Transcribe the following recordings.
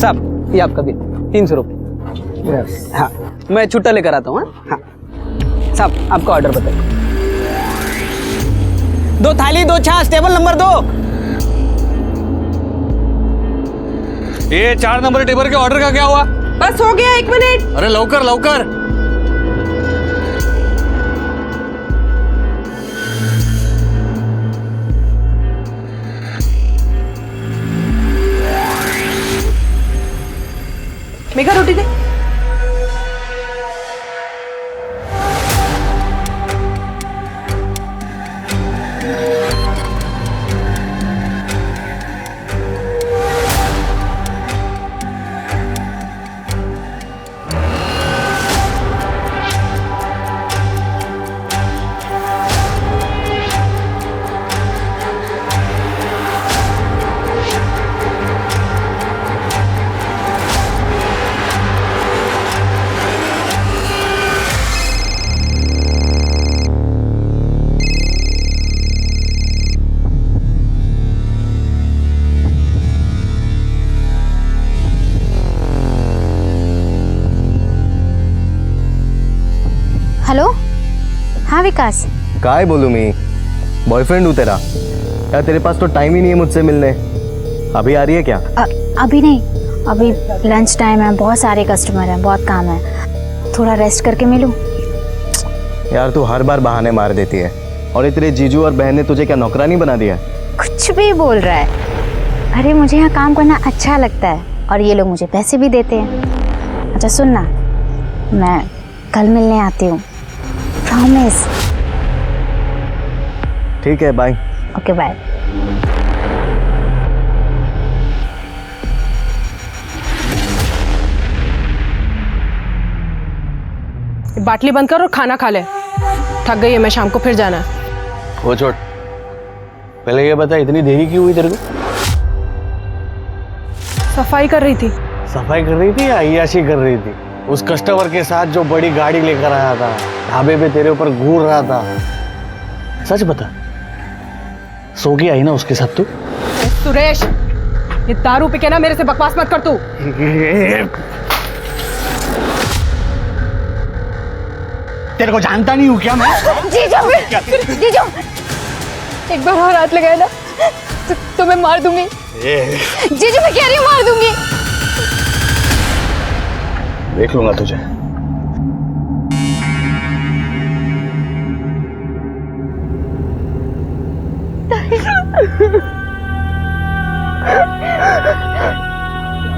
साहब ये आपका बिल 300 रुपये। हाँ मैं छुट्टा लेकर आता हूँ। हाँ साहब आपका ऑर्डर बताइए। 2 थाली 2 छाछ, टेबल नंबर 2। ये 4 नंबर टेबल के ऑर्डर का क्या हुआ? बस हो गया, 1 मिनट। अरे लवकर लवकर। मेघा रोटी दे। हेलो। हाँ विकास। काय बोलूं मैं, बॉयफ्रेंड हूँ तेरा। यार तेरे पास तो टाइम ही नहीं है मुझसे मिलने। अभी आ रही है क्या? अभी नहीं, अभी लंच टाइम है, बहुत सारे कस्टमर हैं, बहुत काम है, थोड़ा रेस्ट करके मिलूं। यार तू हर बार बहाने मार देती है। और ये तेरे जीजू और बहन ने तुझे क्या नौकरानी बना दिया? कुछ भी बोल रहा है। अरे मुझे यहाँ काम करना अच्छा लगता है और ये लोग मुझे पैसे भी देते हैं। अच्छा सुन ना, मैं कल मिलने आती हूँ, प्रॉमिस। ठीक है बाय। Okay bye. बाटली बंद कर और खाना खा ले। थक गई है मैं, शाम को फिर जाना है। वो छोड़, पहले ये बता इतनी देरी क्यों हुई तेरे को? सफाई कर रही थी। सफाई कर रही थी या अय्याशी कर रही थी? उस कस्टमर के साथ जो बड़ी गाड़ी लेकर आया था, ढाबे पे तेरे ऊपर घूर रहा था, सच बता, सो के आई ना उसके साथ तू? सुरेश, ये दारू पी के ना मेरे से बकवास मत कर तू। तेरे को जानता नहीं हूँ क्या मैं? जीजू, जीजू, एक बार और हाथ लगाया ना तो मैं मार दूंगी। जीजू मैं कह रही हूँ मार दूंगी। देख लूंगा तुझे।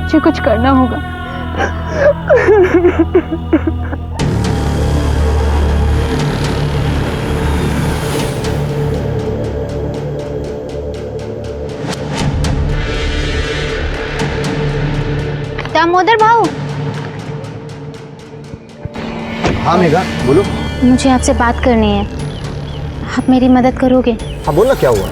मुझे कुछ करना होगा। दामोदर भाऊ। हाँ मेघा बोलो। मुझे आपसे बात करनी है, आप मेरी मदद करोगे? हाँ बोलना, क्या हुआ?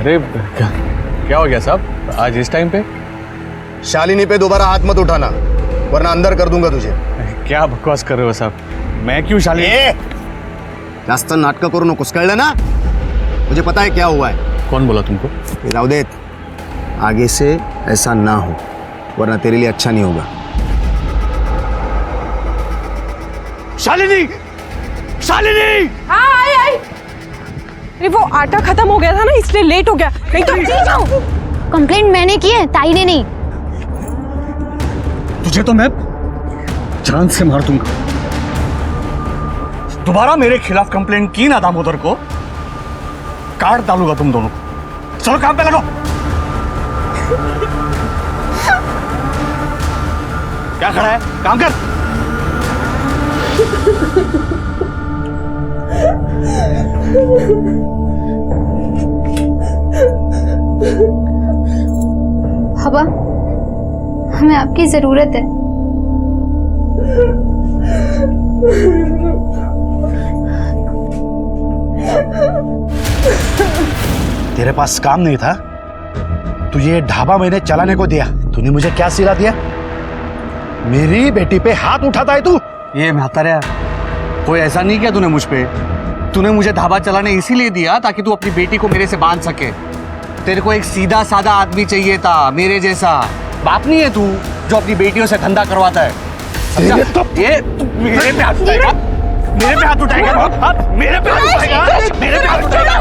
अरे क्या हो गया साहब आज इस टाइम पे? शालिनी पे दोबारा हाथ मत उठाना वरना अंदर कर दूंगा तुझे। क्या बकवास कर रहे हो साहब? मैं क्यों शालिनी? जास्त नाटक करू नकोस, कळलं ना? मुझे पता है क्या हुआ है। कौन बोला तुमको? रावदेत, आगे से ऐसा ना हो वरना तेरे लिए अच्छा नहीं होगा। शालिनी! शालिनी! हाँ आई। अरे वो आटा खत्म हो गया था ना, इसलिए लेट हो गया। नहीं तो कंप्लेंट मैंने की है, ताई ने नहीं। तुझे तो मैं जान से मार दूंगा। दोबारा मेरे खिलाफ कंप्लेंट की ना दामोदर को, काट डालूंगा तुम दोनों को। चलो काम पे लगो। क्या खड़ा है, काम कर। हवा, हमें आपकी जरूरत है। तेरे पास काम नहीं था? तू ये ढाबा मैंने चलाने को दिया, तूने मुझे क्या सिला दिया? मेरी बेटी पे हाथ उठाता है तू? ये म्हाताऱ्या, कोई ऐसा नहीं किया तूने मुझ पे। तूने मुझे ढाबा चलाने इसीलिए दिया ताकि तू अपनी बेटी को मेरे से बांध सके। तेरे को एक सीधा साधा आदमी चाहिए था, मेरे जैसा। बाप नहीं है तू जो अपनी बेटियों से धंधा करवाता है। समझा? ये तू मेरे पे हाथ उठाएगा, मेरे पे हाथ उठाएगा, मेरे पे हाथ उठाएगा, मेरे पे हाथ उठाएगा।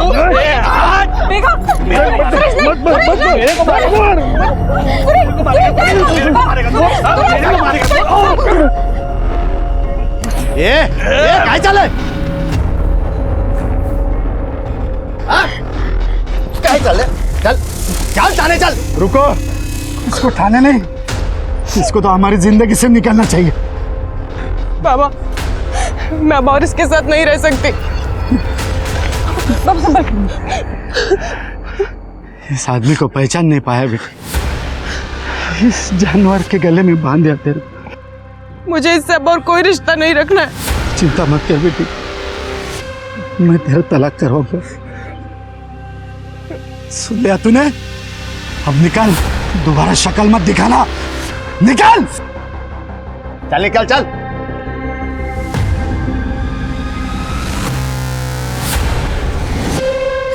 मेघा, मेरे को मारेगा, मेरे को मारेगा। ये काय चालय? काय चालय? चल चल थाने चल। रुको, इसको थाने नहीं, इसको तो हमारी जिंदगी से निकालना चाहिए। बाबा, मैं अब और इसके साथ नहीं रह सकती। बाबा संभल। इस आदमी को पहचान नहीं पाया बेटी, इस जानवर के गले में बांध दिया तेरे। मुझे इससे अब और कोई रिश्ता नहीं रखना है। चिंता मत कर बेटी, मैं तेरा तलाक करवाऊंगा। सुन लिया तूने? अब निकल, दोबारा शक्ल मत दिखाना, निकल। चल निकल चल।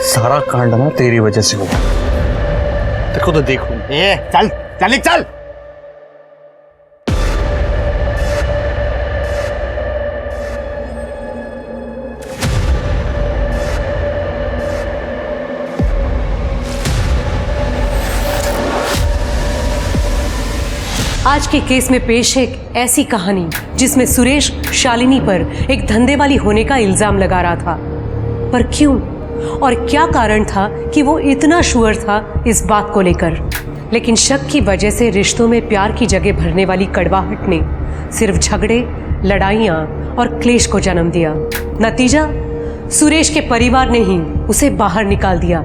सारा कांड ना तेरी वजह से हुआ। देखो तो देखो। ए चल चल चल। आज के केस में पेश है एक ऐसी कहानी जिसमें सुरेश शालिनी पर एक धंधे वाली होने का इल्जाम लगा रहा था। पर क्यों और क्या कारण था कि वो इतना श्योर था इस बात को लेकर? लेकिन शक की वजह से रिश्तों में प्यार की जगह भरने वाली कड़वाहट ने सिर्फ झगड़े, लड़ाइयाँ और क्लेश को जन्म दिया। नतीजा, सुरेश के परिवार ने ही उसे बाहर निकाल दिया।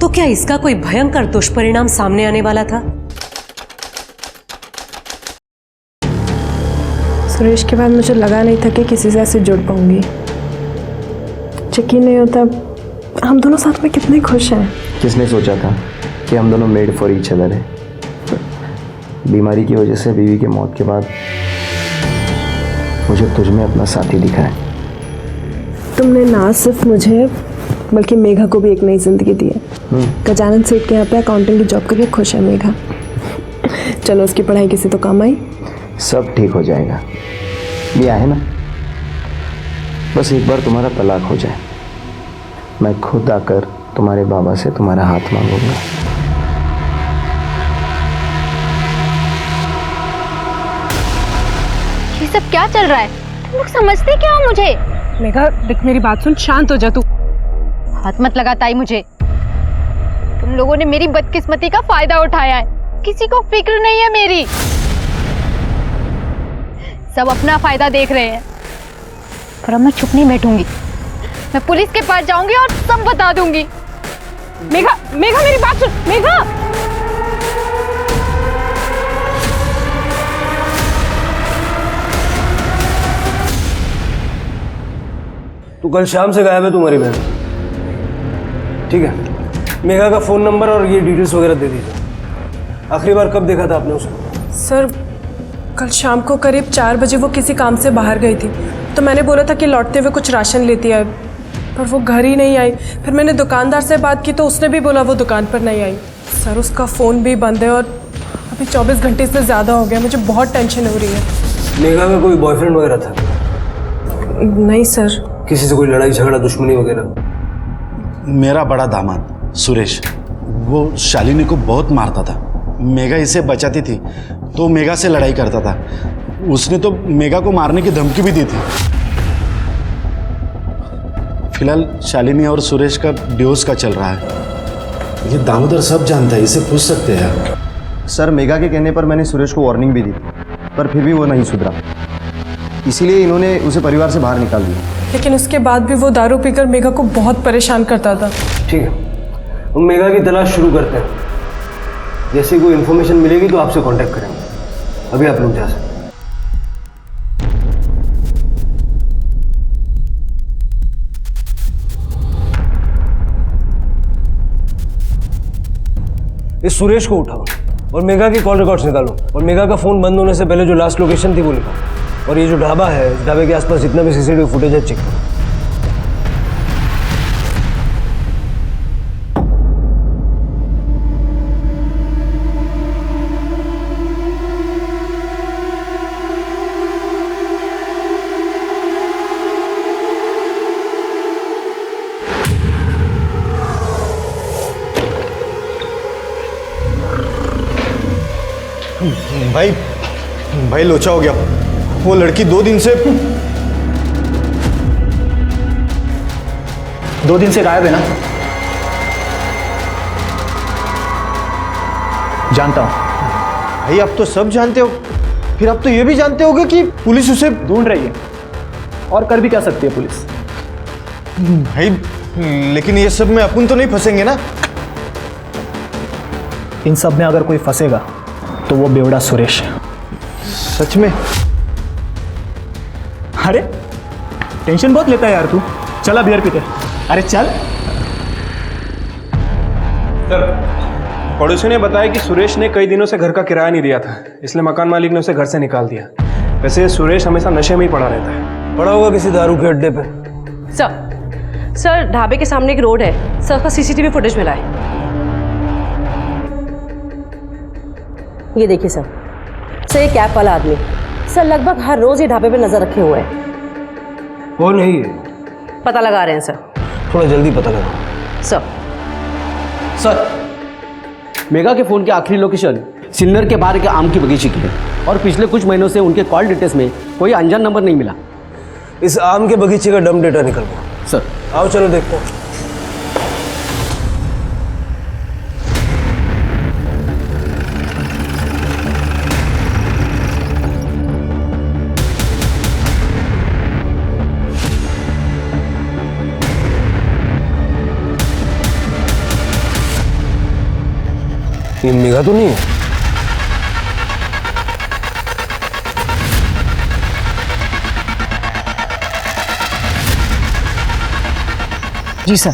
तो क्या इसका कोई भयंकर दुष्परिणाम सामने आने वाला था? सुरेश के बाद मुझे लगा नहीं था कि किसी से ऐसे जुड़ पाऊंगी। यकीन नहीं होता हम दोनों साथ में कितने खुश हैं। किसने सोचा था कि हम दोनों मेड फॉर ईच अदर है? बीमारी की वजह से बीवी की मौत के बाद मुझे तुझमें अपना साथी दिखा है। तुमने ना सिर्फ मुझे बल्कि मेघा को भी एक नई जिंदगी दी है। गजानन सेठ के यहाँ पे अकाउंटिंग की जॉब करके खुश है मेघा। चलो उसकी पढ़ाई किसी तो काम आई। सब ठीक हो जाएगा, ये है ना। बस एक बार तुम्हारा तलाक हो जाए, मैं खुद आकर तुम्हारे बाबा से तुम्हारा हाथ मांगूंगा। ये सब क्या चल रहा है? तुम लोग समझते क्या हो मुझे? मेघा देख, मेरी बात सुन, शांत हो जा तू। हाथ मत लगा ताई मुझे। तुम लोगों ने मेरी बदकिस्मती का फायदा उठाया है। किसी को फिक्र नहीं है मेरी। सब अपना फायदा देख रहे हैं। पर अब मैं चुप नहीं बैठूंगी। मैं पुलिस के पास जाऊंगी और सब बता दूंगी। मेघा, मेघा मेरी बात सुन। मेघा, तो कल शाम से गायब है तुम्हारी बहन। ठीक है, मेघा का फोन नंबर और ये डिटेल्स वगैरह दे दीजिए। आखिरी बार कब देखा था आपने उसको? सर कल शाम को करीब 4 बजे वो किसी काम से बाहर गई थी, तो मैंने बोला था कि लौटते हुए कुछ राशन लेती आए, पर वो घर ही नहीं आई। फिर मैंने दुकानदार से बात की तो उसने भी बोला वो दुकान पर नहीं आई। सर उसका फ़ोन भी बंद है और अभी 24 घंटे से ज़्यादा हो गया। मुझे बहुत टेंशन हो रही है। मेघा का कोई बॉयफ्रेंड वगैरह था? नहीं सर। किसी से कोई लड़ाई झगड़ा दुश्मनी वगैरह? मेरा बड़ा दामाद सुरेश, वो शालिनी को बहुत मारता था। मेघा इसे बचाती थी तो मेघा से लड़ाई करता था। उसने तो मेघा को मारने की धमकी भी दी थी। फिलहाल शालिनी और सुरेश का डिवोर्स का चल रहा है। ये दामोदर सब जानता है, इसे पूछ सकते हैं। सर, मेघा के कहने पर मैंने सुरेश को वार्निंग भी दी, पर फिर भी वो नहीं सुधरा। इसीलिए इन्होंने उसे परिवार से बाहर निकाल दिया। लेकिन उसके बाद भी वो दारू पीकर मेघा को बहुत परेशान करता था। ठीक है, हम मेघा की तलाश शुरू करते हैं। जैसे कोई इन्फॉर्मेशन मिलेगी तो आपसे कांटेक्ट करेंगे। अभी आप लोग जा सकते हैं। इस सुरेश को उठाओ और मेघा की कॉल रिकॉर्ड्स निकालो और मेघा का फ़ोन बंद होने से पहले जो लास्ट लोकेशन थी वो निकालो। और ये जो ढाबा है, इस ढाबे के आसपास जितना भी सीसीटीवी फुटेज है चेक करो। भाई भाई लोचा हो गया। वो लड़की 2 दिन से गायब है ना? जानता हूं। भाई आप तो सब जानते हो, फिर आप तो ये भी जानते होगे कि पुलिस उसे ढूंढ रही है और कर भी क्या सकती है पुलिस। भाई लेकिन ये सब में अपन तो नहीं फंसेंगे ना? इन सब में अगर कोई फंसेगा तो वो बेवड़ा सुरेश है। सच में? अरे टेंशन बहुत लेता है यार तू। चला बियर पीते। अरे चल। सर, पड़ोसी ने बताया कि सुरेश ने कई दिनों से घर का किराया नहीं दिया था, इसलिए मकान मालिक ने उसे घर से निकाल दिया। वैसे सुरेश हमेशा नशे में ही पड़ा रहता है। पड़ा होगा किसी दारू के अड्डे पे। सर ढाबे के सामने एक रोड है, सर का सीसीटीवी फुटेज मिला है। ये देखिए सर, ये कैप वाला आदमी सर लगभग हर रोज ये ढाबे पे नजर रखे हुए है। कौन है ये? पता लगा रहे हैं सर। थोड़ा जल्दी पता लगाओ। सर मेगा के फ़ोन की आखिरी लोकेशन सिन्नर के बाहर के आम की बगीचे की है और पिछले कुछ महीनों से उनके कॉल डिटेल्स में कोई अनजान नंबर नहीं मिला। इस आम के बगीचे का डम डेटा निकलवाओ। सर आओ चलो देखते हैं। ये मेघा तो नहीं है। जी सर।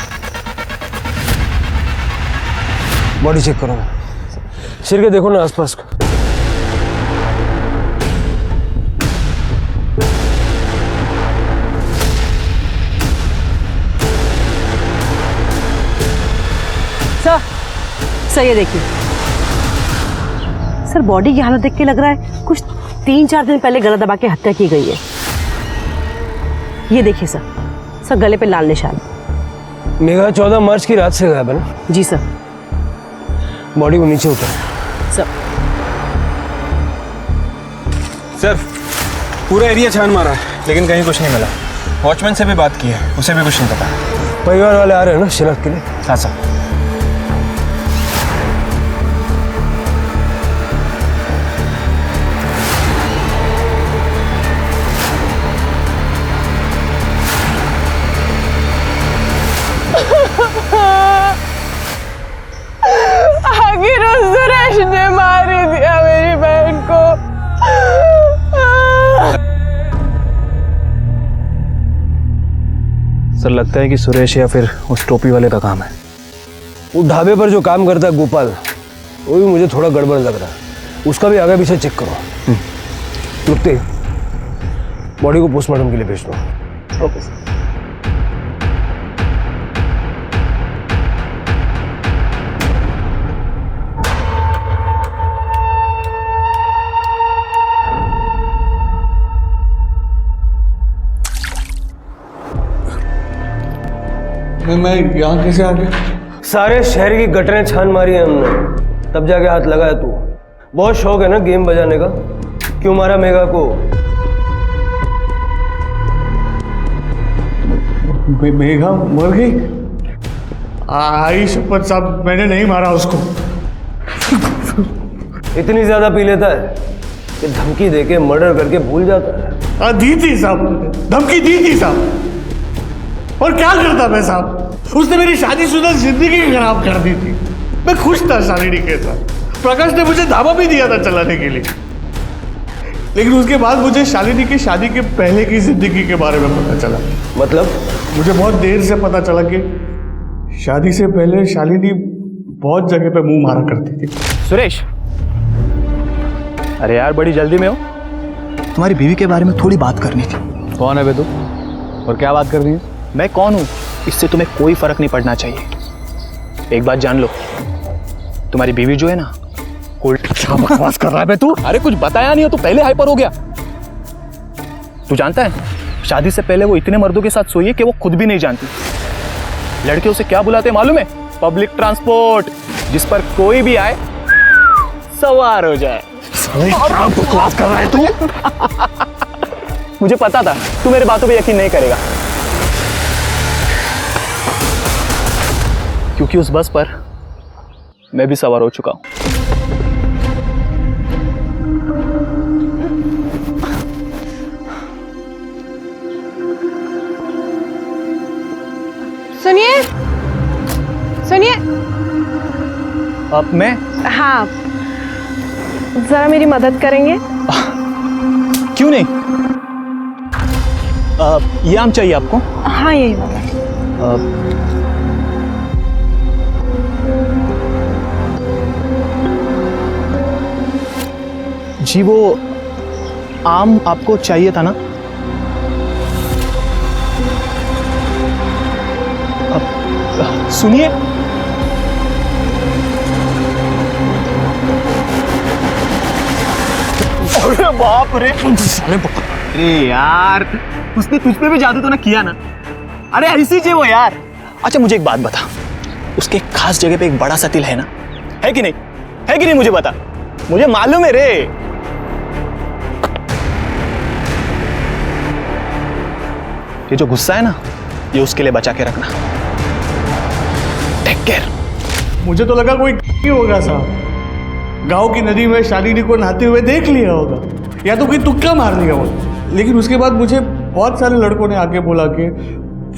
बॉडी चेक करो। सिर के देखो ना आसपास का। सर ये देखिए सर, बॉडी की हालत देख के लग रहा है कुछ 3-4 दिन पहले गला दबा के हत्या की गई है। ये देखिए सर गले पे लाल निशान। मेघा 14 मार्च की रात से गायब है ना? जी सर। बॉडी को नीचे उतार। सर पूरा एरिया छान मारा है लेकिन कहीं कुछ नहीं मिला। वॉचमैन से भी बात की है, उसे भी कुछ नहीं पता। परिवार वाले आ रहे हैं ना शिनाख्त के लिए? हाँ सर। आखिर उस सुरेश ने मार ही दिया मेरी बहन को। सर लगता है कि सुरेश या फिर उस टोपी वाले का काम है। वो ढाबे पर जो काम करता है गोपाल, वो भी मुझे थोड़ा गड़बड़ लग रहा है। उसका भी आगे पीछे चेक करो। रुकते बॉडी को पोस्टमार्टम के लिए भेज दो। Okay sir. मैं यहाँ कैसे आ गया? सारे शहर की गटरें छान मारी है हमने, तब जाके हाथ लगाया तू। बहुत शौक है ना गेम बजाने का? क्यों मारा मेघा को? मेघा मर गई? आई शपथ साहब, मैंने नहीं मारा उसको। इतनी ज्यादा पी लेता है कि धमकी देके मर्डर करके भूल जाता है। दी थी साहब, धमकी दी थी साहब। और क्या करता मैं साहब? उसने मेरी शादीशुदा जिंदगी खराब कर दी थी। मैं खुश था शालिनी के साथ। प्रकाश ने मुझे ढाबा भी दिया था चलाने के लिए, लेकिन उसके बाद मुझे शालिनी की शादी के पहले की जिंदगी के बारे में पता चला। मतलब? मुझे बहुत देर से पता चला कि शादी से पहले शालिनी बहुत जगह पे मुंह मारा करती थी। सुरेश, अरे यार बड़ी जल्दी में हो। तुम्हारी बीवी के बारे में थोड़ी बात करनी थी। कौन है बे तू और क्या बात करनी है? मैं कौन हूँ इससे तुम्हें कोई फर्क नहीं पड़ना चाहिए। एक बात जान लो, तुम्हारी बीवी जो है ना, क्या बकवास कर रहा है बे तू? अरे कुछ बताया नहीं हो तो पहले हाइपर हो गया। तू जानता है शादी से पहले वो इतने मर्दों के साथ सोई है कि वो खुद भी नहीं जानती। लड़के उसे क्या बुलाते हैं मालूम है? पब्लिक ट्रांसपोर्ट, जिस पर कोई भी आए सवार हो जाए। क्या बकवास कर रहा है तू? मुझे पता था तू मेरे बातों पे यकीन नहीं करेगा, क्योंकि उस बस पर मैं भी सवार हो चुका हूं। सुनिए सुनिए। अब मैं हाँ, जरा मेरी मदद करेंगे? क्यों नहीं? ये आम चाहिए आपको? हाँ यही वाला। जी वो आम आपको चाहिए था ना? सुनिए, अरे बाप रे, अरे यार उसने तुझ पे भी जादू तो ना किया ना? अरे ऐसी जी वो यार। अच्छा मुझे एक बात बता, उसके खास जगह पे एक बड़ा सा तिल है ना? है कि नहीं? है कि नहीं? मुझे बता, मुझे मालूम है रे। ये जो गुस्सा है ना, ये उसके लिए बचा के रखना। Take care. मुझे तो लगा कोई होगा साहब, गांव की नदी में शालिनी को नहाते हुए देख लिया होगा, या तो कोई तुक्का मार दिया होगा। लेकिन उसके बाद मुझे बहुत सारे लड़कों ने आके बोला कि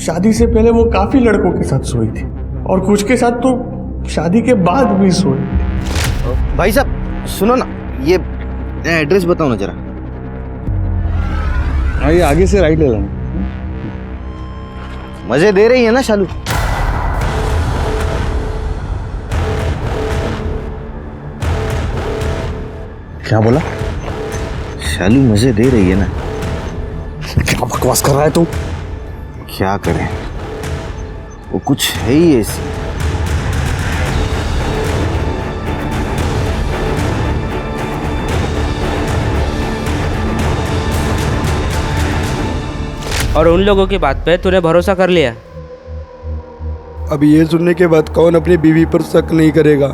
शादी से पहले वो काफी लड़कों के साथ सोई थी, और कुछ के साथ तो शादी के बाद भी सोई। भाई साहब सुनो ना, ये एड्रेस बताओ ना जरा। हाँ ये आगे से राइट ले लेना। मजे दे रही है ना शालू? क्या बोला? शालू मजे दे रही है ना? क्या बकवास कर रहा है तू? क्या करें, वो कुछ है ही ऐसी। और उन लोगों की बात पे तूने भरोसा कर लिया? अब ये सुनने के बाद कौन अपनी बीवी पर शक नहीं करेगा?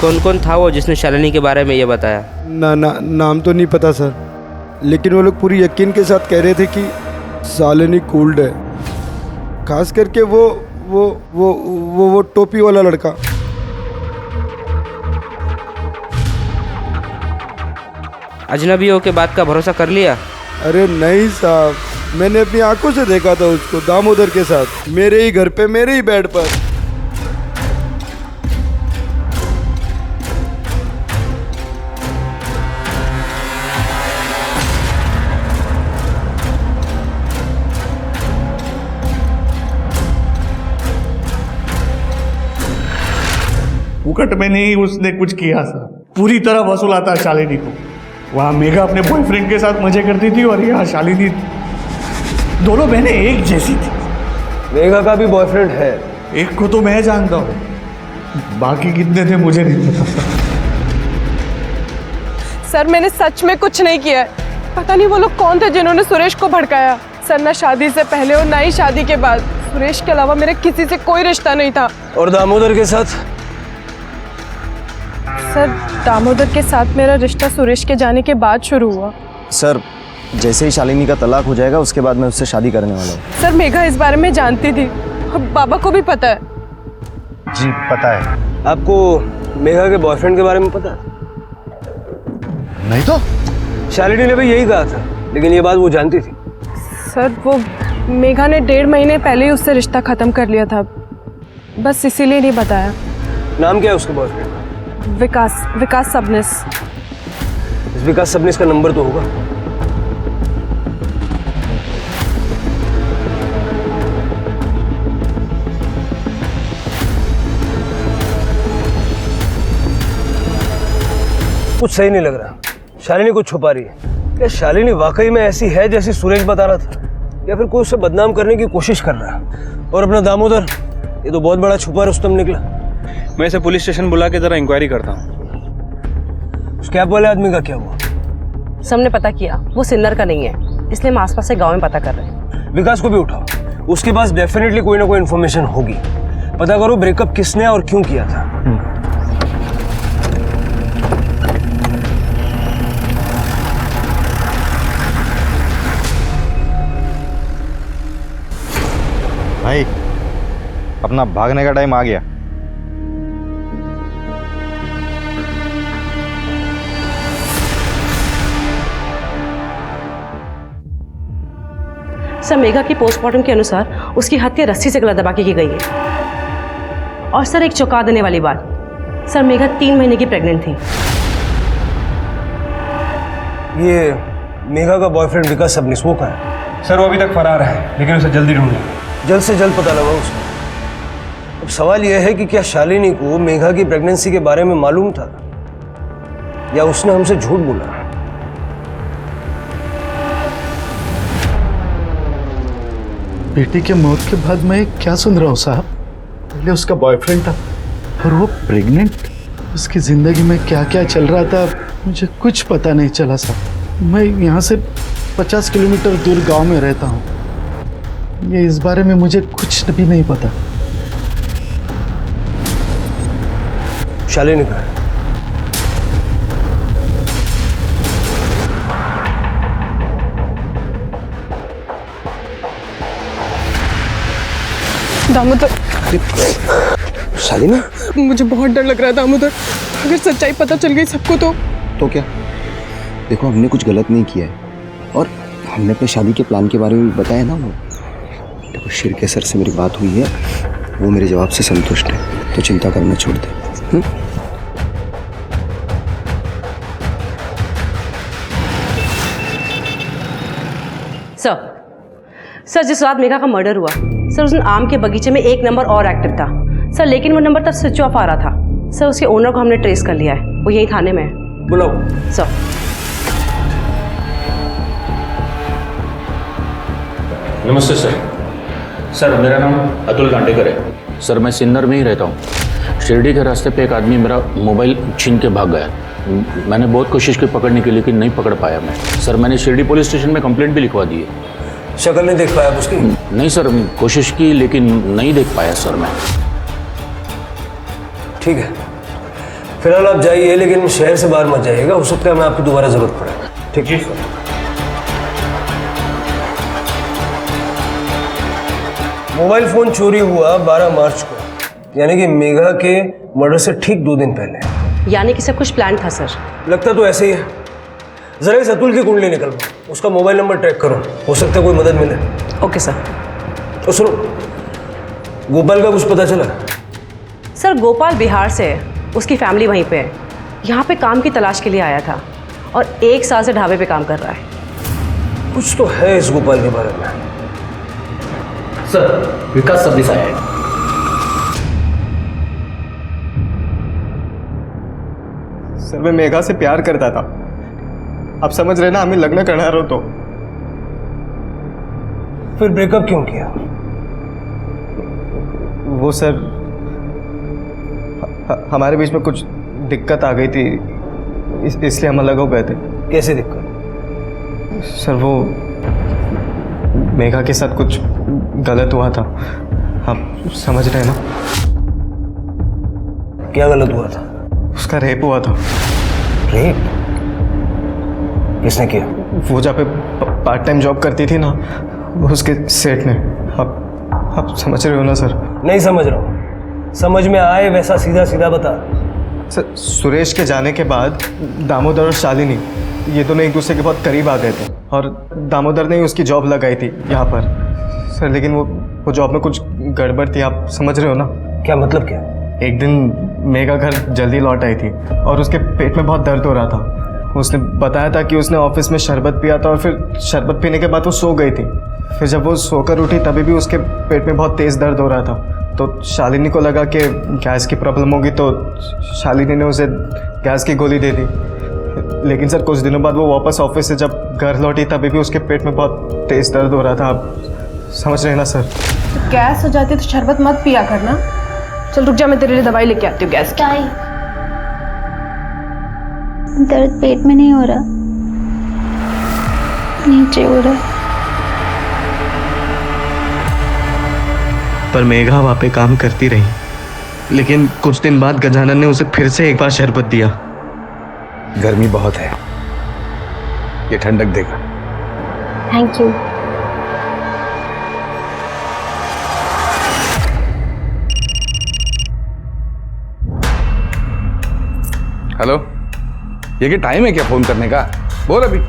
कौन कौन था वो जिसने शालिनी के बारे में ये बताया? नाम तो नहीं पता सर, लेकिन वो लोग पूरी यकीन के साथ कह रहे थे कि शालिनी कूल्ड है, खास करके वो टोपी वाला लड़का। अजनबियों के बात का भरोसा कर लिया? अरे नहीं साहब, मैंने अपनी आंखों से देखा था उसको दामोदर के साथ, मेरे ही घर पे, मेरे ही बेड पर। फुकट में नहीं उसने कुछ किया था, पूरी तरह वसूला था शालिनी को। वहां मेघा अपने बॉयफ्रेंड के साथ मजे करती थी और यहाँ शालिनी, दोनों बहनें एक जैसी थी। मेघा का भी बॉयफ्रेंड है? एक को तो मैं जानता हूँ, बाकी कितने थे मुझे नहीं पता। सर मैंने सच में कुछ नहीं किया है। पता नहीं वो लोग कौन थे जिन्होंने सुरेश को भड़काया। सर ना शादी से पहले और ना ही शादी के बाद सुरेश के अलावा मेरे किसी से कोई रिश्ता नहीं था। और दामोदर के साथ? सर दामोदर के साथ मेरा रिश्ता सुरेश के जाने के बाद शुरू हुआ। सर जैसे ही शालिनी का तलाक हो जाएगा उसके बाद मैं उससे शादी करने वाला हूँ। सर मेघा इस बारे में जानती थी, बाबा को भी पता है। जी पता है। आपको मेघा के बॉयफ्रेंड के बारे में पता है? नहीं तो शालिनी ने भी यही कहा था, लेकिन ये बात वो जानती थी। सर वो मेघा ने 1.5 महीने पहले ही उससे रिश्ता खत्म कर लिया था, बस इसीलिए नहीं बताया। नाम क्या है उसके बॉयफ्रेंड? विकास सबनिस। इस विकास सबनिस का नंबर तो होगा। कुछ सही नहीं लग रहा। शालिनी कुछ छुपा रही है। क्या शालिनी वाकई में ऐसी है जैसी सुरेश बता रहा था, या फिर कोई उसे बदनाम करने की कोशिश कर रहा है? और अपना दामोदर, ये तो बहुत बड़ा छुपा रुस्तम निकला। मैं इसे पुलिस स्टेशन बुला के जरा इंक्वायरी करता हूँ। उस कैब वाले आदमी का क्या हुआ? सबने पता किया वो सिन्नर का नहीं है, इसलिए हम आसपास से गांव में पता कर रहे हैं। विकास को भी उठाओ, उसके पास डेफिनेटली कोई ना कोई इन्फॉर्मेशन होगी। पता करो ब्रेकअप किसने और क्यों किया था। भाई अपना भागने का टाइम आ गया। सर मेघा की पोस्टमार्टम के अनुसार उसकी हत्या रस्सी से गला दबा के की गई है। और सर एक चौंका देने वाली बात, सर मेघा 3 महीने की प्रेग्नेंट थी। ये मेघा का बॉयफ्रेंड विकास सबनिस वो कहाँ है? सर वो अभी तक फरार है, लेकिन उसे जल्दी ढूंढना। जल्द से जल्द पता लगाओ उसको। अब सवाल यह है कि क्या शालिनी को मेघा की प्रेगनेंसी के बारे में मालूम था, या उसने हमसे झूठ बोला? बेटी के मौत के बाद मैं क्या सुन रहा हूँ साहब? पहले उसका बॉयफ्रेंड था और वो प्रेग्नेंट। उसकी ज़िंदगी में क्या क्या चल रहा था मुझे कुछ पता नहीं चला साहब। मैं यहाँ से 50 किलोमीटर दूर गांव में रहता हूँ। ये इस बारे में मुझे कुछ भी नहीं पता। शालिनी कहाँ है? दामोदर, शालिनी, मुझे बहुत डर लग रहा है दामोदर। अगर सच्चाई पता चल गई सबको तो क्या? देखो हमने कुछ गलत नहीं किया है, और हमने अपने शादी के प्लान के बारे में भी बताया ना। वो देखो शिरके सर से मेरी बात हुई है, वो मेरे जवाब से संतुष्ट है, तो चिंता करना छोड़ दे। सर जिस रात मेघा का मर्डर हुआ, सर उस दिन आम के बगीचे में एक नंबर और एक्टिव था सर, लेकिन वो नंबर तब स्विच ऑफ आ रहा था सर। उसके ओनर को हमने ट्रेस कर लिया है, वो यही थाने में है। बुलाओ सर। नमस्ते सर। सर मेरा नाम अतुल कांडेकर है सर, मैं सिन्नर में ही रहता हूँ। शिरडी के रास्ते पे एक आदमी मेरा मोबाइल छीन के भाग गया। मैंने बहुत कोशिश की पकड़ने की, लेकिन नहीं पकड़ पाया मैं। सर मैंने शिरडी पुलिस स्टेशन में कंप्लेंट भी लिखवा दी है। शक्ल नहीं देख पाया उसकी? नहीं सर, कोशिश की लेकिन नहीं देख पाया सर मैं। ठीक है, फिलहाल आप जाइए, लेकिन शहर से बाहर मत जाइएगा, हो सकता है हमें आपकी दोबारा जरूरत पड़े। ठीक है सर। मोबाइल फोन चोरी हुआ 12 मार्च को, यानी कि मेघा के मर्डर से ठीक 2 दिन पहले। यानी कि सब कुछ प्लान था सर? लगता तो ऐसे ही है। जरा इस अतुल की कुंडली निकलवाओ, उसका मोबाइल नंबर ट्रैक करो, हो सकता है कोई मदद मिले। Okay sir. और सुनो, गोपाल का कुछ पता चला? सर गोपाल बिहार से है, उसकी फैमिली वहीं पे है। यहाँ पे काम की तलाश के लिए आया था और 1 साल से ढाबे पे काम कर रहा है। कुछ तो है इस गोपाल के बारे में। सर विकास सबनिस आया है। सर मैं मेघा से प्यार करता था, आप समझ रहे ना, हमें लग्न करना रहो तो। फिर ब्रेकअप क्यों किया? वो सर हमारे बीच में कुछ दिक्कत आ गई थी, इसलिए हम अलग हो गए थे। कैसे दिक्कत? सर वो मेघा के साथ कुछ गलत हुआ था, आप समझ रहे हैं ना? क्या गलत हुआ था? उसका रेप हुआ था। रेप? किसने किया? वो जहाँ पे पार्ट टाइम जॉब करती थी ना, उसके सेठ ने। आप समझ रहे हो ना सर? नहीं समझ रहा हूँ। समझ में आए वैसा सीधा सीधा बता। सर सुरेश के जाने के बाद दामोदर और शालिनी ये दोनों एक दूसरे के बहुत करीब आ गए थे, और दामोदर ने ही उसकी जॉब लगाई थी यहाँ पर सर। लेकिन वो जॉब में कुछ गड़बड़ थी, आप समझ रहे हो ना? क्या मतलब क्या? एक दिन मेघा घर जल्दी लौट आई थी और उसके पेट में बहुत दर्द हो रहा था। उसने बताया था कि उसने ऑफिस में शरबत पिया था, और फिर शरबत पीने के बाद वो सो गई थी। फिर जब वो सोकर उठी तभी भी उसके पेट में बहुत तेज़ दर्द हो रहा था। तो शालिनी को लगा कि गैस की प्रॉब्लम होगी, तो शालिनी ने उसे गैस की गोली दे दी। लेकिन सर कुछ दिनों बाद वो वापस ऑफिस से जब घर लौटी तभी भी उसके पेट में बहुत तेज दर्द हो रहा था। आप समझ रहे हैं ना सर? तो गैस हो जाती है तो शरबत मत पिया करना। चल रुक जा, मैं तेरे लिए दवाई लेके आती हूँ गैस की। दर्द पेट में नहीं हो रहा, नीचे हो रहा। पर मेघा वहाँ पे काम करती रही, लेकिन कुछ दिन बाद गजानन ने उसे फिर से एक बार शरबत दिया। गर्मी बहुत है, ये ठंडक देगा। Thank you. हेलो, ये क्या टाइम है क्या फोन करने का? बोल अभी।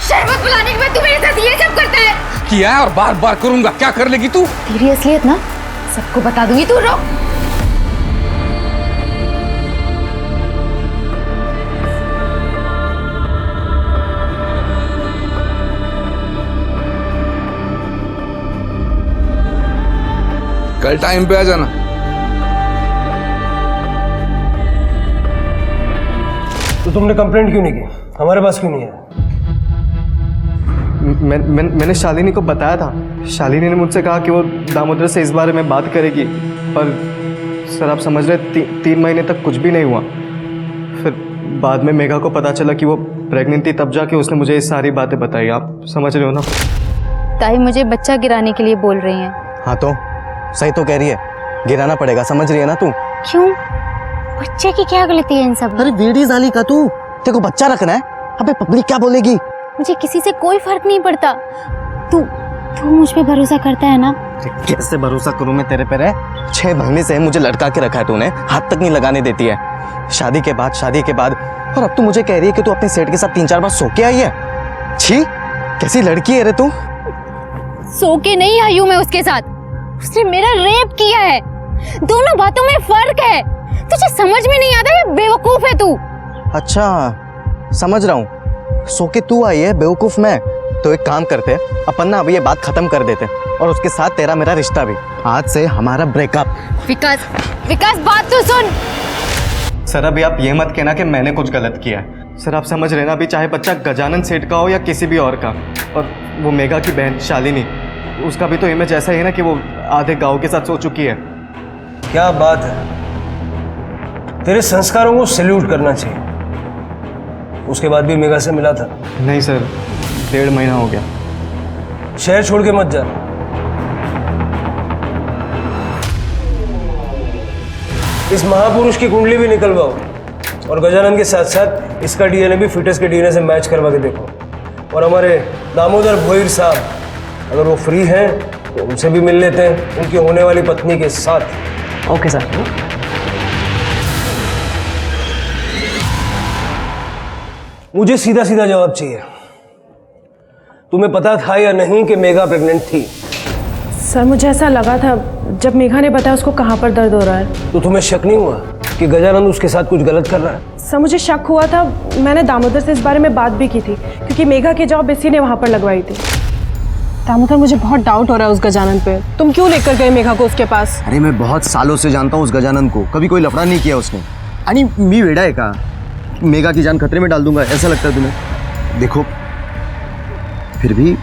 शरबत पिलाने के बाद तू मेरे साथ ये सब करता है? किया है और बार बार करूंगा, क्या कर लेगी तू? तेरी असलियत ना सबको बता दूंगी, तू रुक। कल टाइम पे आ जाना। तो तुमने कंप्लेंट क्यों नहीं की? हमारे पास क्यों नहीं है? मैंने शालिनी को बताया था। शालिनी ने मुझसे कहा कि वो दामोदर से इस बारे में बात करेगी, पर सर आप समझ रहे 3 महीने तक कुछ भी नहीं हुआ। फिर बाद में मेघा को पता चला कि वो प्रेग्नेंट थी, तब जाके उसने मुझे ये सारी बातें बताई। आप समझ रहे हो ना? ताई मुझे बच्चा गिराने के लिए बोल रही हैं। हाँ तो सही तो कह रही है, गिराना पड़ेगा, समझ रही है ना तू? क्यों? बच्चे की क्या गलती है इन सब? अरे वेड़ी जाली का तू, तेरे को बच्चा रखना है। अबे पब्लिक क्या बोलेगी? मुझे किसी से कोई फर्क नहीं पड़ता। तू मुझ पे भरोसा करता है ना? कैसे भरोसा करूं मैं तेरे पे? 6 महीने से मुझे लटका के रखा है तूने, हाथ तक नहीं लगाने देती है। शादी के बाद और अब तू मुझे कह रही है कि तू अपने सेठ के साथ 3-4 बार सो के आई है। छी, कैसी लड़की है रे तू? सो के नहीं आई हूं मैं उसके साथ, उसने मेरा रेप किया है। दोनों बातों में फर्क है, तुझे समझ में नहीं आता? ये बेवकूफ है तू। अच्छा समझ रहा हूँ, सो के तू आई है, बेवकूफ मैं। तो एक काम करते, अपन ना अभी ये बात खत्म कर देते और उसके साथ तेरा मेरा रिश्ता भी। आज से हमारा ब्रेकअप। विकास बात तो सुन। सर अभी आप ये मत कहना कि मैंने कुछ गलत किया है। सर आप समझ रहे ना, अभी चाहे बच्चा गजानन सेठ का हो या किसी भी और का, और वो मेघा की बहन शालिनी, उसका भी तो इमेज ऐसा ही है ना कि वो आधे गांव के साथ सो चुकी है। क्या बात है, तेरे संस्कारों को सैल्यूट करना चाहिए। उसके बाद भी मेघा से मिला था? नहीं सर, 1.5 महीना हो गया। शहर छोड़ के मत जा। इस महापुरुष की कुंडली भी निकलवाओ और गजानन के साथ साथ इसका डीएनए भी फिटस के डीएनए से मैच करवा के देखो। और हमारे दामोदर भोईर साहब अगर वो फ्री हैं तो उनसे भी मिल लेते हैं, उनकी होने वाली पत्नी के साथ। Okay sir. मुझे सीधा सीधा जवाब चाहिए। तुम्हें पता था या नहीं कि मेघा प्रेग्नेंट थी? सर मुझे ऐसा लगा था जब मेघा ने बताया उसको कहाँ पर दर्द हो रहा है। तो तुम्हें शक नहीं हुआ कि गजानंद उसके साथ कुछ गलत कर रहा है? सर मुझे शक हुआ था, मैंने दामोदर से इस बारे में बात भी की थी, क्योंकि मेघा की जॉब इसी ने वहाँ पर लगवाई थी। दामोदर मुझे बहुत डाउट हो रहा है उस गजानन पे। तुम क्यों लेकर गए मेघा को उसके पास? अरे मैं बहुत सालों से जानता हूँ उस गजानन को, कभी कोई लफड़ा नहीं किया उसने। आणि मी वेडा है का? मेघा की जान खतरे में डाल दूंगा, ऐसा लगता है तुम्हें? देखो फिर भी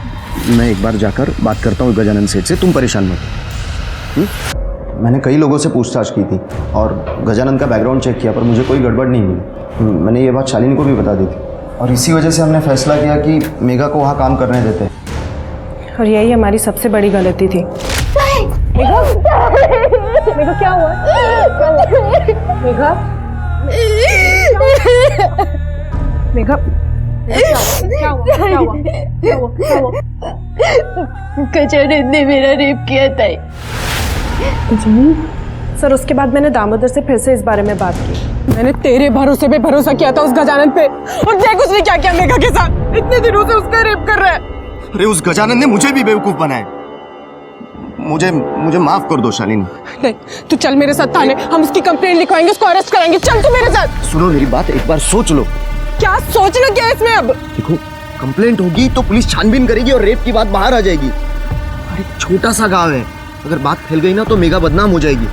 मैं एक बार जाकर बात करता हूँ गजानन सेठ से, तुम परेशान मत। मैंने कई लोगों से पूछताछ की थी और गजानन का बैकग्राउंड चेक किया, पर मुझे कोई गड़बड़ नहीं मिली। मैंने ये बात शालिनी को भी बता दी थी और इसी वजह से हमने फैसला किया कि मेघा को वहाँ काम करने देते हैं। और यही हमारी सबसे बड़ी गलती थी। मेघा, मेघा क्या हुआ? मेघा मेघा क्या हुआ क्या हुआ क्या हुआ क्या हुआ? गजानन ने मेरा रेप किया था। सर उसके बाद मैंने दामोदर से फिर से इस बारे में बात की। मैंने तेरे भरोसे पे भरोसा किया था उस गजानन पे, और देख उसने क्या किया मेघा के साथ। इतने दिनों से उसका रेप कर रहा है। अरे उस गजानन ने मुझे भी बेवकूफ बनाया। मुझे मुझे माफ कर दो शालिनी। नहीं, तू चल मेरे साथ थाने, हम उसकी कंप्लेंट लिखवाएंगे, उसको अरेस्ट कराएंगे। चल तू मेरे साथ। सुनो मेरी बात, एक बार सोच लो। क्या सोचना क्या है इसमें अब? देखो, कंप्लेंट होगी तो पुलिस छानबीन करेगी और रेप की बात बाहर आ जाएगी। अरे छोटा सा गांव है, अगर बात फैल गई ना तो मेघा बदनाम हो जाएगी।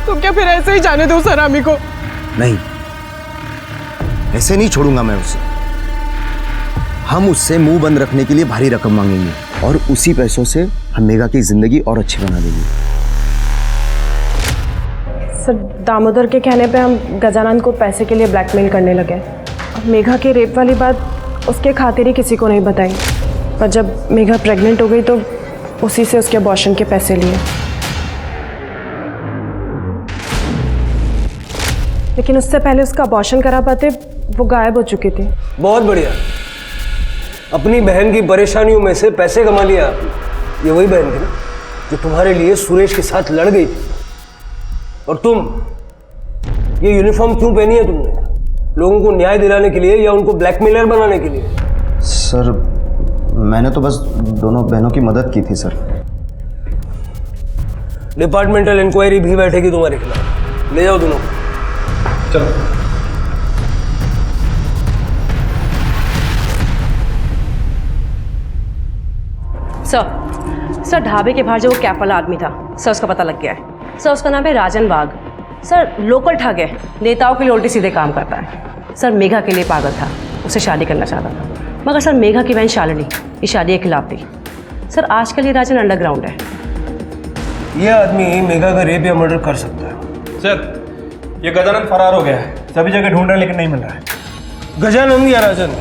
तो क्या फिर ऐसे ही जाने दो सरामी को? नहीं, ऐसे नहीं छोड़ूंगा मैं उसे। हम उससे मुंह बंद रखने के लिए भारी रकम मांगेंगे और उसी पैसों से हम मेघा की जिंदगी और अच्छी बना देंगे। सर दामोदर के कहने पे हम गजानन को पैसे के लिए ब्लैकमेल करने लगे। अब मेघा के रेप वाली बात उसके खातिर ही किसी को नहीं बताई, पर जब मेघा प्रेग्नेंट हो गई तो उसी से उसके अबॉर्शन के पैसे लिए। लेकिन उससे पहले उसका अबॉर्शन करा पाते वो गायब हो चुकी थी। बहुत बढ़िया, अपनी बहन की परेशानियों में से पैसे कमा लिया आपने। ये वही बहन थी ना जो तुम्हारे लिए सुरेश के साथ लड़ गई थी। और तुम ये यूनिफॉर्म क्यों पहनी है तुमने? लोगों को न्याय दिलाने के लिए या उनको ब्लैकमेलर बनाने के लिए? सर मैंने तो बस दोनों बहनों की मदद की थी सर। डिपार्टमेंटल इंक्वायरी भी बैठेगी तुम्हारे खिलाफ। ले जाओ दोनों, चलो। सर ढाबे के बाहर जो वो कैप वाला आदमी था, सर उसका पता लग गया है। सर उसका नाम है राजन बाग। सर लोकल ठग है, नेताओं के लिए उल्टे सीधे काम करता है। सर मेघा के लिए पागल था, उससे शादी करना चाहता था, मगर सर मेघा की बहन शालिनी इस शादी के खिलाफ थी। सर आजकल ये राजन अंडरग्राउंड है। ये आदमी मेघा का रेप या मर्डर कर सकता है। सर ये गजानन फरार हो गया है, सभी जगह ढूंढ रहे हैं लेकिन नहीं मिल रहा है। गजानन या राजन,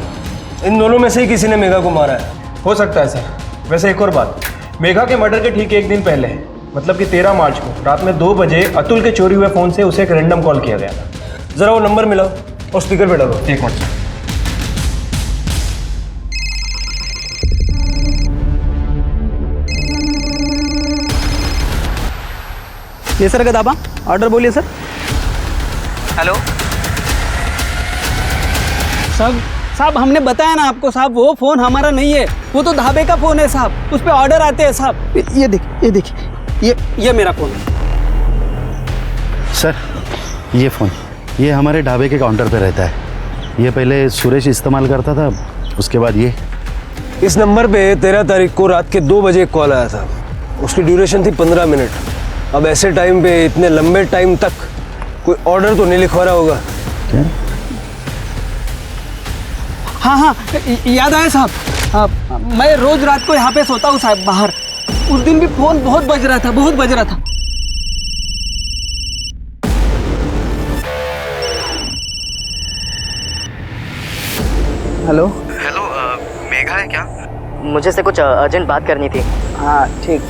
इन दोनों में से ही किसी ने मेघा को मारा है। हो सकता है सर। वैसे एक और बात, मेघा के मर्डर के ठीक एक दिन पहले, मतलब कि 13 मार्च को रात में 2 बजे अतुल के चोरी हुए फ़ोन से उसे एक रैंडम कॉल किया गया था। जरा वो नंबर मिलाओ और स्पीकर पे डालो। एक मिनट। ये सर गदाबा ऑर्डर बोलिए सर। हेलो साहब हमने बताया ना आपको साहब, वो फ़ोन हमारा नहीं है, वो तो ढाबे का फ़ोन है साहब, उस पर ऑर्डर आते हैं साहब। ये देखिए ये मेरा फ़ोन है सर। ये फ़ोन ये हमारे ढाबे के काउंटर पे रहता है। ये पहले सुरेश इस्तेमाल करता था, उसके बाद ये। इस नंबर पे 13 तारीख को रात के 2 बजे कॉल आया था। उसकी ड्यूरेशन थी 15 मिनट। अब ऐसे टाइम पे इतने लंबे टाइम तक कोई ऑर्डर तो नहीं लिखवा रहा होगा। क्या? हाँ याद आया साहब, मैं रोज रात को यहाँ पे सोता हूँ साहब बाहर। उस दिन भी फ़ोन बहुत बज रहा था। हेलो मेघा है क्या? मुझे से कुछ अर्जेंट बात करनी थी। हाँ ठीक।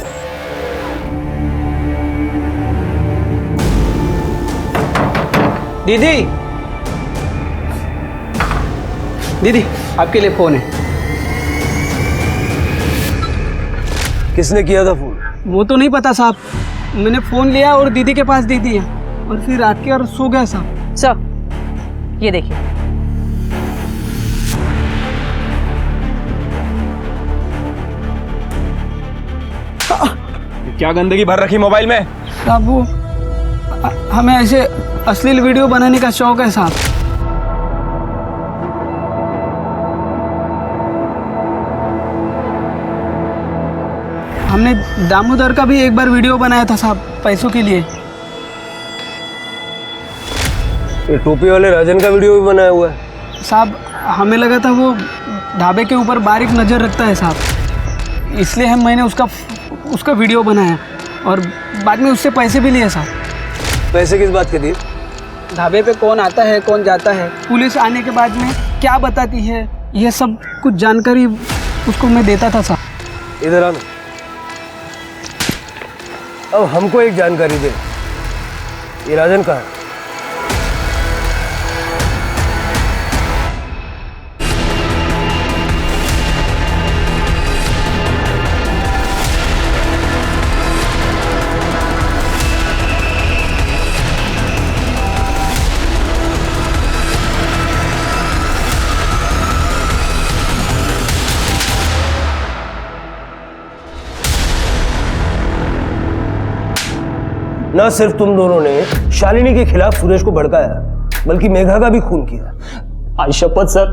दीदी आपके लिए फ़ोन है। किसने किया था फ़ोन? वो तो नहीं पता साहब, मैंने फ़ोन लिया और दीदी के पास दे दिया और फिर रात के और सो गया साहब। सर ये देखिए। क्या गंदगी भर रखी मोबाइल में? साहब वो हमें ऐसे अश्लील वीडियो बनाने का शौक है साहब। हमने दामोदर का भी एक बार वीडियो बनाया था साहब, पैसों के लिए। ये टोपी वाले राजन का वीडियो भी बनाया हुआ है साहब। हमें लगा था वो ढाबे के ऊपर बारीक नज़र रखता है साहब, इसलिए मैंने उसका वीडियो बनाया और बाद में उससे पैसे भी लिए साहब। पैसे किस बात के दिए? ढाबे पे कौन आता है कौन जाता है, पुलिस आने के बाद में क्या बताती है, ये सब कुछ जानकारी उसको मैं देता था साहब। इधर आना। अब हमको एक जानकारी दे, ये राजन कहाँ है? ना सिर्फ तुम दोनों ने शालिनी के खिलाफ सुरेश को भड़काया, बल्कि मेघा का भी खून किया। आज शपथ सर,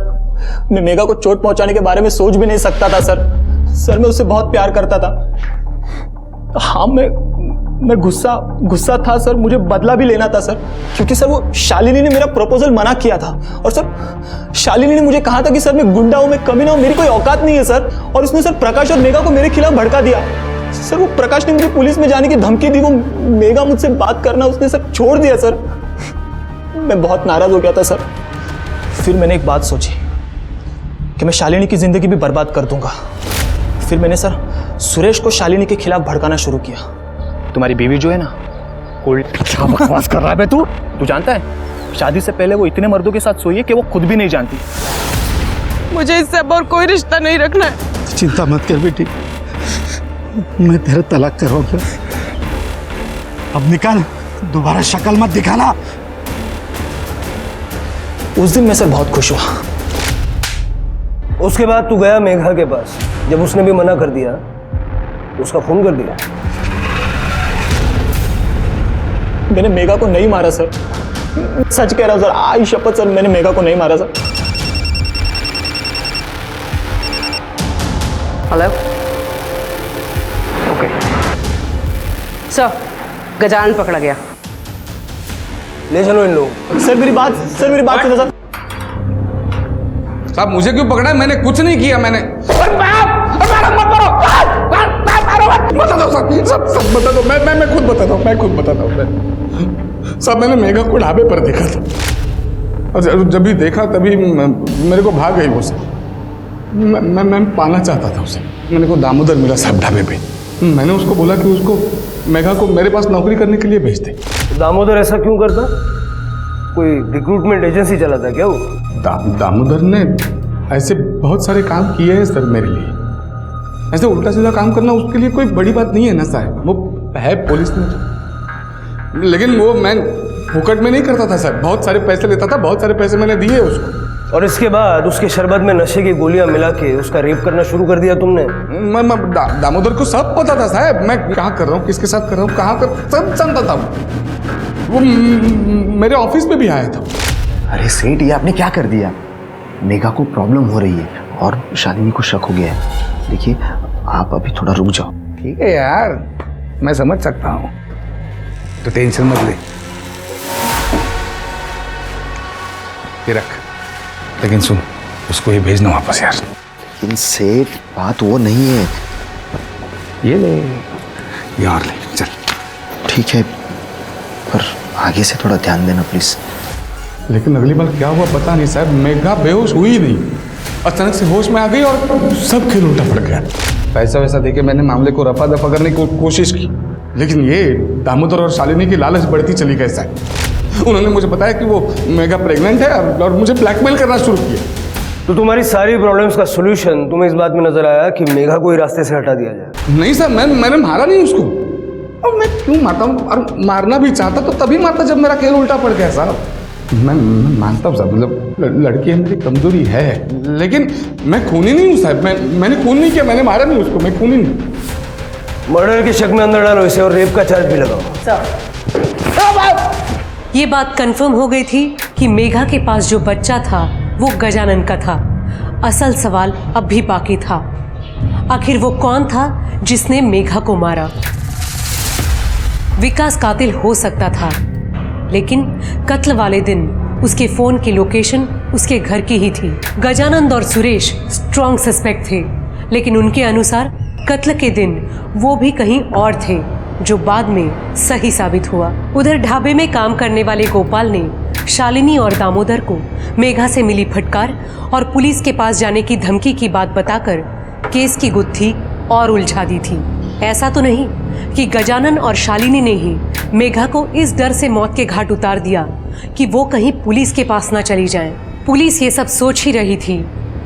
मैं मेघा को चोट पहुंचाने के बारे में सोच भी नहीं सकता था सर। सर मैं उससे बहुत प्यार करता था। हाँ मैं गुस्सा था सर, मुझे बदला भी लेना था सर, क्योंकि सर वो शालिनी ने मेरा प्रपोजल मना किया था। और सर शालिनी ने मुझे कहा था कि सर मैं गुंडा हूं, मैं कमीना हूं, मेरी कोई औकात नहीं है सर। और उसने सर प्रकाश और मेघा को मेरे खिलाफ भड़का दिया। सर वो प्रकाश ने मुझे पुलिस में जाने की धमकी दी, वो मेघा मुझसे बात करना उसने सब छोड़ दिया सर। मैं बहुत नाराज हो गया था सर। फिर मैंने एक बात सोची कि मैं शालिनी की जिंदगी भी बर्बाद कर दूंगा। फिर मैंने सर सुरेश को शालिनी के खिलाफ भड़काना शुरू किया। तुम्हारी बीवी जो है ना, क्या बकवास कर रहा है बे तू? तू जानता है शादी से पहले वो इतने मर्दों के साथ सोई है कि वो खुद भी नहीं जानती। मुझे इससे अब और कोई रिश्ता नहीं रखना है। चिंता मत कर बेटी, मैं तेरा तलाक करवाऊंगा। अब निकाल, दोबारा शक्ल मत दिखाना। उस दिन मैं सर बहुत खुश हुआ। उसके बाद तू गया मेघा के पास, जब उसने भी मना कर दिया उसका खून कर दिया। मैंने मेघा को नहीं मारा सर, सच कह रहा हूं सर, आई शपथ सर, मैंने मेघा को नहीं मारा sir. Hello, okay sir, Gajanan पकड़ा गया। ले चलो इन लोग। सर मेरी बात सुनो सर। साहब मुझे क्यों पकड़ा है? मैंने कुछ नहीं किया। मैंने बता दो सब बता दो। मैं खुद बताता हूँ। साहब मैंने मेघा को ढाबे पर देखा था, और जब भी देखा तभी मेरे को भाग गई वो सब। मैं पाना चाहता था उसे। मेरे को दामोदर मिला साहब ढाबे पे। मैंने उसको बोला कि उसको मेघा को मेरे पास नौकरी करने के लिए भेज दे। दामोदर ऐसा क्यों करता? कोई रिक्रूटमेंट एजेंसी चलाता क्या वो? दामोदर ने ऐसे बहुत सारे काम किए हैं सर मेरे लिए। ऐसे उल्टा सीधा काम करना उसके लिए कोई बड़ी बात नहीं है ना साहब। वो है पुलिस में, लेकिन वो मैं फुकट में नहीं करता था सर। बहुत सारे पैसे लेता था, बहुत सारे पैसे मैंने दिए उसको। और इसके बाद उसके शरबत में नशे की गोलियां मिला के उसका रेप करना शुरू कर दिया तुमने? दामोदर को सब पता था साहब, मैं क्या कर रहा हूँ, किसके साथ कर रहा हूँ, कहाँ कर, सब जानता था। वो मेरे ऑफिस में भी आया था। अरे सेठ, ये आपने क्या कर दिया? मेघा को प्रॉब्लम हो रही है और शालिनी को शक हो गया है। देखिए आप अभी थोड़ा रुक जाओ। ठीक है यार, मैं समझ सकता हूँ, तो टेंशन मत ले। ये रख, लेकिन सुन, उसको ये भेजना वापस यार। लेकिन सेठ बात वो नहीं है। ये ले, ये और ले, चल। ठीक है, पर आगे से थोड़ा ध्यान देना प्लीज। लेकिन अगली बार क्या हुआ पता नहीं साहब। मेघा बेहोश हुई नहीं, अचानक से होश में आ गई और सब खेल उल्टा पड़ गया। पैसा वैसा देके मैंने मामले को रफा दफा करने की कोशिश की, लेकिन ये दामोदर और शालिनी की लालच बढ़ती चली गई साहब। उन्होंने मुझे बताया कि वो मेघा प्रेग्नेंट है और मुझे ब्लैकमेल करना शुरू किया। तो तुम्हारी सारी प्रॉब्लम्स का सॉल्यूशन तुम्हें इस बात में नजर आया कि मेघा को ही रास्ते से हटा दिया जाए? नहीं सर, मैंने मारा नहीं उसको। और मैं क्यों मारता हूँ? और मारना भी चाहता तो तभी मारता जब मेरा खेल उल्टा पड़ गया साहब। मैं मानता हूँ साहब, मतलब लड़की है, मेरी कमजोरी है, लेकिन मैं खूनी नहीं हूँ साहब। मैंने खून नहीं किया, मैंने मारा नहीं उसको, मैं खूनी नहीं। मर्डर के शक में अंदर डालो इसे और रेप का चार्ज भी लगाओ। ये बात कंफर्म हो गई थी कि मेघा के पास जो बच्चा था वो गजानन का था। असल सवाल अब भी बाकी था, आखिर वो कौन था जिसने मेघा को मारा? विकास कातिल हो सकता था, लेकिन कत्ल वाले दिन उसके फोन की लोकेशन उसके घर की ही थी। गजानंद और सुरेश स्ट्रॉन्ग सस्पेक्ट थे, लेकिन उनके अनुसार कत्ल के दिन वो भी कहीं और थे, जो बाद में सही साबित हुआ। उधर ढाबे में काम करने वाले गोपाल ने शालिनी और दामोदर को मेघा से मिली फटकार और पुलिस के पास जाने की धमकी की बात बताकर केस की गुत्थी और उलझा दी थी। ऐसा तो नहीं कि गजानन और शालिनी ने ही मेघा को इस डर से मौत के घाट उतार दिया कि वो कहीं पुलिस के पास ना चली जाएं। पुलिस ये सब सोच ही रही थी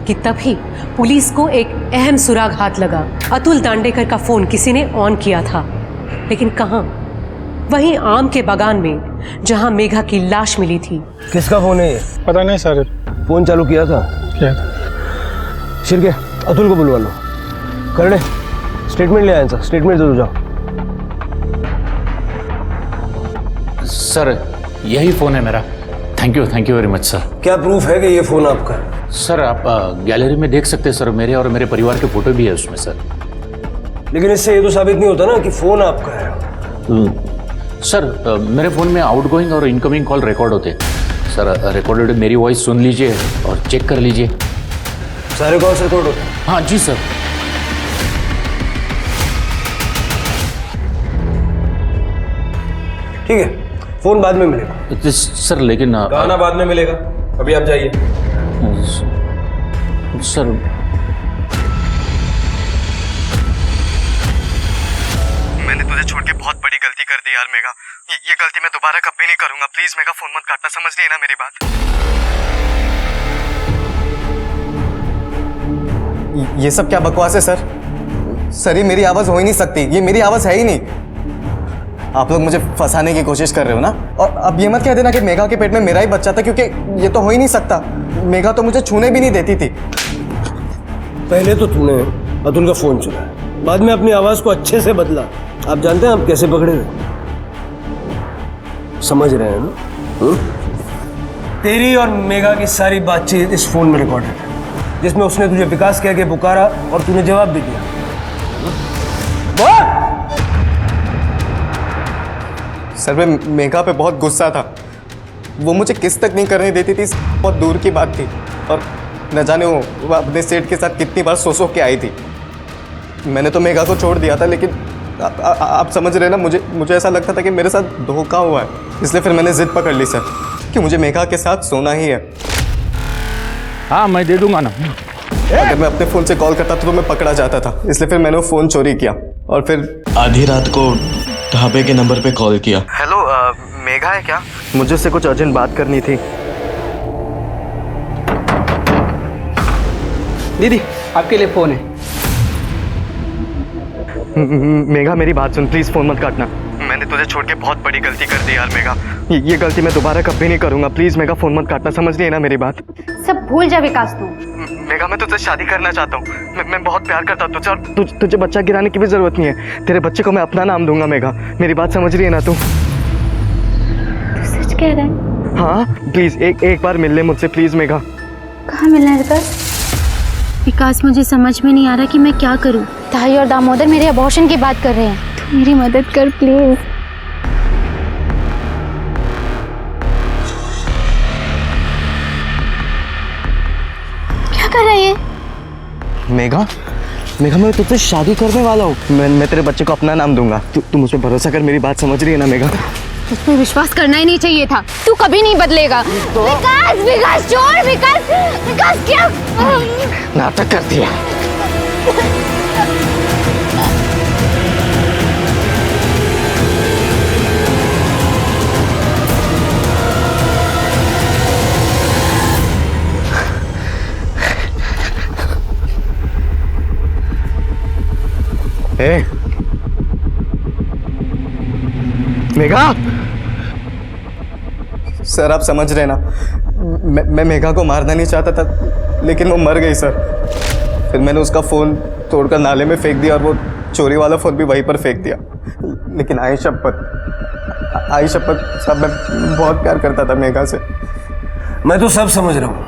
कि तभी पुलिस को एक अहम सुराग हाथ लगा। अतुल दांडेकर का फोन किसी ने ऑन किया था, लेकिन कहाँ? वहीं आम के बागान में जहां मेघा की लाश मिली थी। किसका फोन है ये? पता नहीं सर। फोन चालू किया था क्या? शिरके, अतुल को बुलवा लो। कर ले, स्टेटमेंट ले आए सर, स्टेटमेंट दे दो जाओ। सर यही फ़ोन है मेरा। Thank you very much sir. क्या प्रूफ है कि ये फ़ोन आपका है? सर आप गैलरी में देख सकते हैं सर, मेरे और मेरे परिवार के फ़ोटो भी है उसमें सर। लेकिन इससे ये तो साबित नहीं होता ना कि फ़ोन आपका है। सर मेरे फ़ोन में आउटगोइंग और इनकमिंग कॉल रिकॉर्ड होते हैं सर। रिकॉर्डेड मेरी वॉइस सुन लीजिए और चेक कर लीजिए। सारे कॉल्स रिकॉर्ड होते हैं? हाँ जी सर। ठीक है, फोन बाद में मिलेगा। सर लेकिन गाना बाद में मिलेगा, अभी आप जाइए। सर मैंने तुझे छोड़ के बहुत बड़ी गलती कर दी यार मेघा। ये गलती मैं दोबारा कभी नहीं करूंगा। प्लीज मेघा फोन मत काटना, समझ नहीं है ना मेरी बात। ये सब क्या बकवास है सर? सर ये मेरी आवाज हो ही नहीं सकती, ये मेरी आवाज है ही नहीं। आप लोग मुझे फंसाने की कोशिश कर रहे हो ना। और अब ये मत कह देना कि मेघा के पेट में मेरा ही बच्चा था, क्योंकि ये तो हो ही नहीं सकता। मेघा तो मुझे छूने भी नहीं देती थी। पहले तो तूने अतुल का फोन चुराया, बाद में अपनी आवाज को अच्छे से बदला। आप जानते हैं आप कैसे पकड़े थे? समझ रहे हैं ना? तेरी और मेघा की सारी बातचीत इस फोन में रिकॉर्डेड है, जिसमें उसने तुझे विकास कह के पुकारा और तूने जवाब भी दिया। सर मैं मेघा पे बहुत गुस्सा था। वो मुझे किस तक नहीं करने देती थी, बहुत दूर की बात थी। और न जाने वो अपने सेठ के साथ कितनी बार सो के आई थी। मैंने तो मेघा को छोड़ दिया था, लेकिन आप समझ रहे ना, मुझे ऐसा लगता था कि मेरे साथ धोखा हुआ है। इसलिए फिर मैंने जिद पकड़ ली सर कि मुझे मेघा के साथ सोना ही है। हाँ मैं दे दूंगा ना। अगर मैं अपने फ़ोन से कॉल करता तो मैं पकड़ा जाता था, इसलिए फिर मैंने वो फ़ोन चोरी किया और फिर आधी रात को ढाबे के नंबर पे कॉल किया। हेलो मेघा है क्या? मुझे उससे कुछ अर्जेंट बात करनी थी। दीदी आपके लिए फ़ोन है। मेघा मेरी बात सुन, प्लीज फोन मत काटना। मैंने तुझे छोड़ के बहुत बड़ी गलती कर दी यार मेघा। ये गलती मैं दोबारा कभी नहीं करूंगा। प्लीज मेघा फोन मत काटना, समझ नहीं है ना मेरी बात? सब भूल जा विकास तू। मेघा मैं तुझसे शादी करना चाहता हूँ। मैं बहुत प्यार करता हूँ तुझसे, और तुझे बच्चा गिराने की भी जरूरत नहीं है। तेरे बच्चे को मैं अपना नाम दूंगा मेघा। मेरी बात समझ रही है ना तू? सच कह रहा है? हाँ प्लीज एक बार मिल ले मुझसे प्लीज मेघा। कहाँ मिलना है विकास? विकास मुझे समझ में नहीं आ रहा कि मैं क्या करूं। ताई और दामोदर मेरे अबॉर्शन की बात कर रहे हैं, तू मेरी मदद कर प्लीज। क्या कर रहा है ये? मेघा मैं तुझसे शादी करने वाला हूँ। मैं तेरे बच्चे को अपना नाम दूंगा। तू मुझ पर भरोसा कर, मेरी बात समझ रही है ना मेघा? तुझ पे विश्वास करना ही नहीं चाहिए था, तू कभी नहीं बदलेगा। तो... विकास छोड़। विकास क्या नाटक करती है? मेघा सर आप समझ रहे ना, मैं मेघा को मारना नहीं चाहता था, लेकिन वो मर गई सर। फिर मैंने उसका फ़ोन तोड़कर नाले में फेंक दिया और वो चोरी वाला फ़ोन भी वहीं पर फेंक दिया। लेकिन आई शपथ साहब, मैं बहुत प्यार करता था मेघा से। मैं तो सब समझ रहा हूँ,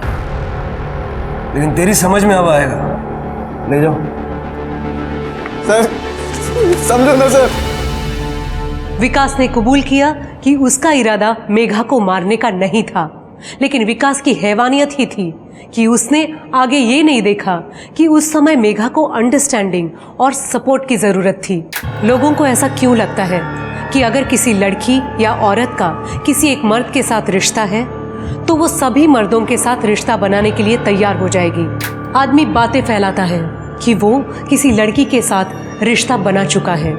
लेकिन तेरी समझ में अब आएगा। ले जाओ सर, समझो ना सर। विकास ने कबूल किया कि उसका इरादा मेघा को मारने का नहीं था, लेकिन विकास की हैवानियत ही थी कि उसने आगे ये नहीं देखा कि उस समय मेघा को अंडरस्टैंडिंग और सपोर्ट की ज़रूरत थी। लोगों को ऐसा क्यों लगता है कि अगर किसी लड़की या औरत का किसी एक मर्द के साथ रिश्ता है तो वो सभी मर्दों के साथ रिश्ता बनाने के लिए तैयार हो जाएगी। आदमी बातें फैलाता है कि वो किसी लड़की के साथ रिश्ता बना चुका है।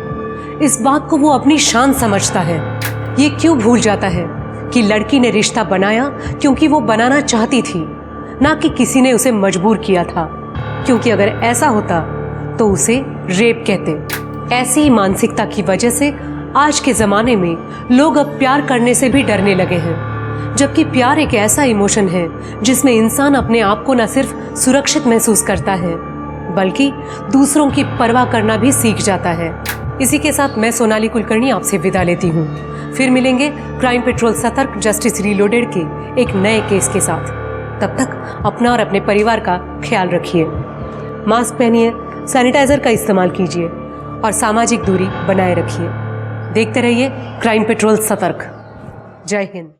इस बात को वो अपनी शान समझता है। ये क्यों भूल जाता है कि लड़की ने रिश्ता बनाया क्योंकि वो बनाना चाहती थी, ना कि किसी ने उसे मजबूर किया था। क्योंकि अगर ऐसा होता तो उसे रेप कहते। ऐसी ही मानसिकता की वजह से आज के ज़माने में लोग अब प्यार करने से भी डरने लगे हैं, जबकि प्यार एक ऐसा इमोशन है जिसमें इंसान अपने आप को न सिर्फ सुरक्षित महसूस करता है बल्कि दूसरों की परवाह करना भी सीख जाता है। इसी के साथ मैं सोनाली कुलकर्णी आपसे विदा लेती हूँ। फिर मिलेंगे क्राइम पेट्रोल सतर्क जस्टिस रीलोडेड के एक नए केस के साथ। तब तक अपना और अपने परिवार का ख्याल रखिए, मास्क पहनिए, सैनिटाइजर का इस्तेमाल कीजिए और सामाजिक दूरी बनाए रखिए। देखते रहिए क्राइम पेट्रोल सतर्क। जय हिंद।